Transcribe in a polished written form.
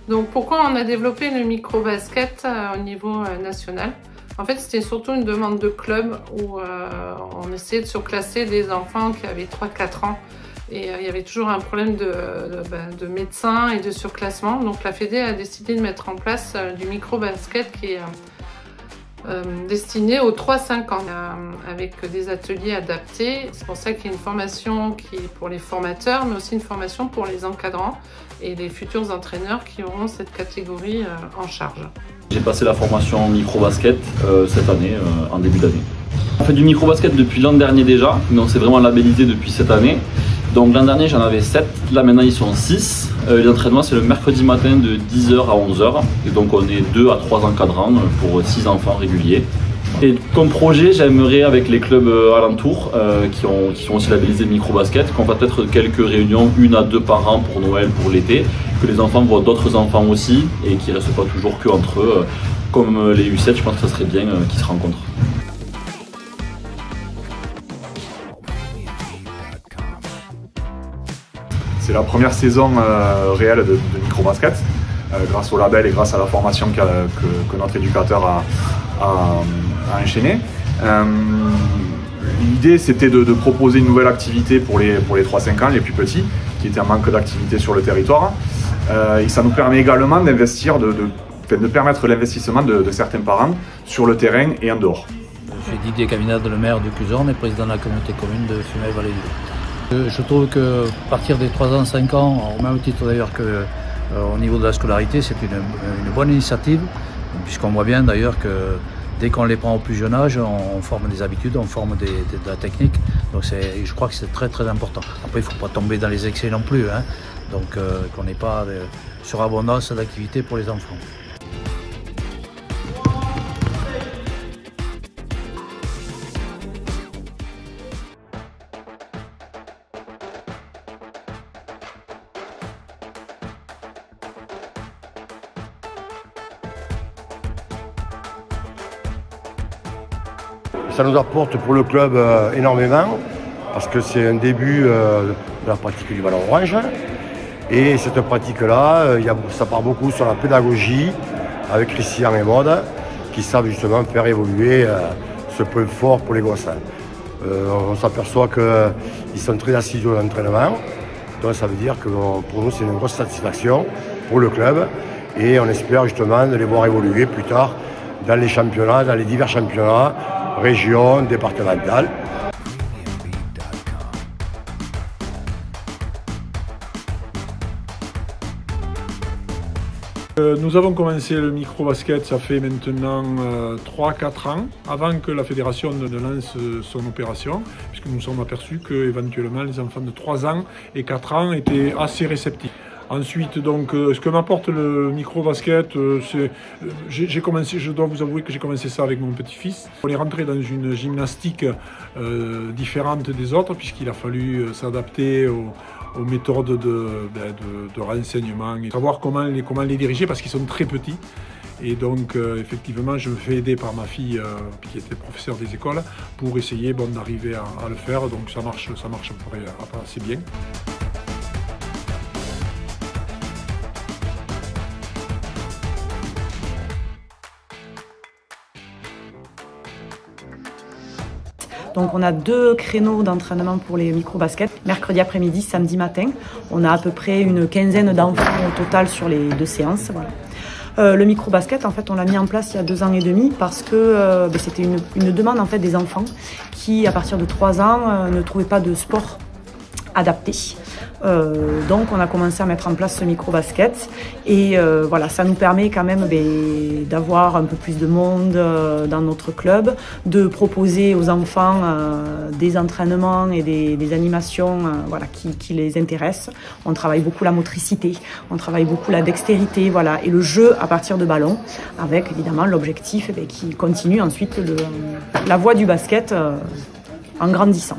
Donc pourquoi on a développé le micro-basket au niveau national? En fait, c'était surtout une demande de club où on essayait de surclasser des enfants qui avaient 3-4 ans. Et il y avait toujours un problème de médecins et de surclassement. Donc la Fédé a décidé de mettre en place du micro-basket qui est destiné aux 3-5 ans, avec des ateliers adaptés. C'est pour ça qu'il y a une formation qui est pour les formateurs, mais aussi une formation pour les encadrants et les futurs entraîneurs qui auront cette catégorie en charge. J'ai passé la formation micro-basket cette année, en début d'année. On fait du micro-basket depuis l'an dernier déjà, mais on s'est vraiment labellisé depuis cette année. Donc l'an dernier j'en avais 7, là maintenant ils sont 6. Les entraînements c'est le mercredi matin de 10h à 11h. Et donc on est 2 à 3 encadrants pour 6 enfants réguliers. Et comme projet, j'aimerais avec les clubs alentours qui sont aussi labellisés micro-basket, qu'on fasse peut-être quelques réunions, 1 à 2 par an pour Noël, pour l'été, que les enfants voient d'autres enfants aussi et qu'ils ne restent pas toujours que entre eux. Comme les U7, je pense que ça serait bien qu'ils se rencontrent. C'est la première saison réelle de micro-basket, grâce au label et grâce à la formation que notre éducateur a enchaîné. L'idée c'était de proposer une nouvelle activité pour les 3-5 ans, les plus petits, qui étaient en manque d'activité sur le territoire. Et ça nous permet également d'investir, de permettre l'investissement de certains parents sur le terrain et en dehors. Je suis Didier Caminade, le maire de Cuzorn et président de la communauté commune de Fumel-Vallée du Loup. Je trouve que à partir des 3 ans, 5 ans, au même titre d'ailleurs qu'au niveau de la scolarité, c'est une bonne initiative, puisqu'on voit bien d'ailleurs que dès qu'on les prend au plus jeune âge, on forme des habitudes, on forme de la technique. Donc je crois que c'est très très important. Après, il ne faut pas tomber dans les excès non plus, hein. Donc qu'on n'ait pas surabondance d'activités pour les enfants. Ça nous apporte pour le club énormément, parce que c'est un début de la pratique du ballon orange. Et cette pratique-là, ça part beaucoup sur la pédagogie, avec Christian et Maud, qui savent justement faire évoluer ce point fort pour les gosses. On s'aperçoit qu'ils sont très assidus à l'entraînement, donc ça veut dire que pour nous c'est une grosse satisfaction pour le club, et on espère justement de les voir évoluer plus tard dans les championnats, dans les divers championnats, région, départementale. Nous avons commencé le micro-basket, ça fait maintenant 3-4 ans, avant que la fédération ne lance son opération, puisque nous nous sommes aperçus qu'éventuellement les enfants de 3 ans et 4 ans étaient assez réceptifs. Ensuite, donc, ce que m'apporte le micro-basket, je dois vous avouer que j'ai commencé ça avec mon petit-fils. On est rentré dans une gymnastique différente des autres, puisqu'il a fallu s'adapter aux méthodes de renseignement et savoir comment les diriger, parce qu'ils sont très petits. Et donc, effectivement, je me fais aider par ma fille, qui était professeure des écoles, pour essayer d'arriver à le faire. Donc, ça marche à peu près assez bien. Donc on a 2 créneaux d'entraînement pour les micro-baskets, mercredi après-midi, samedi matin. On a à peu près une quinzaine d'enfants au total sur les 2 séances. Voilà. Le micro-basket, en fait, on l'a mis en place il y a 2 ans et demi parce que c'était une demande en fait, des enfants qui, à partir de 3 ans, ne trouvaient pas de sport adapté. Donc on a commencé à mettre en place ce micro-basket et voilà, ça nous permet quand même d'avoir un peu plus de monde dans notre club, de proposer aux enfants des entraînements et des animations voilà, qui les intéressent. On travaille beaucoup la motricité, on travaille beaucoup la dextérité, voilà, et le jeu à partir de ballons, avec évidemment l'objectif qui continue ensuite la voie du basket en grandissant.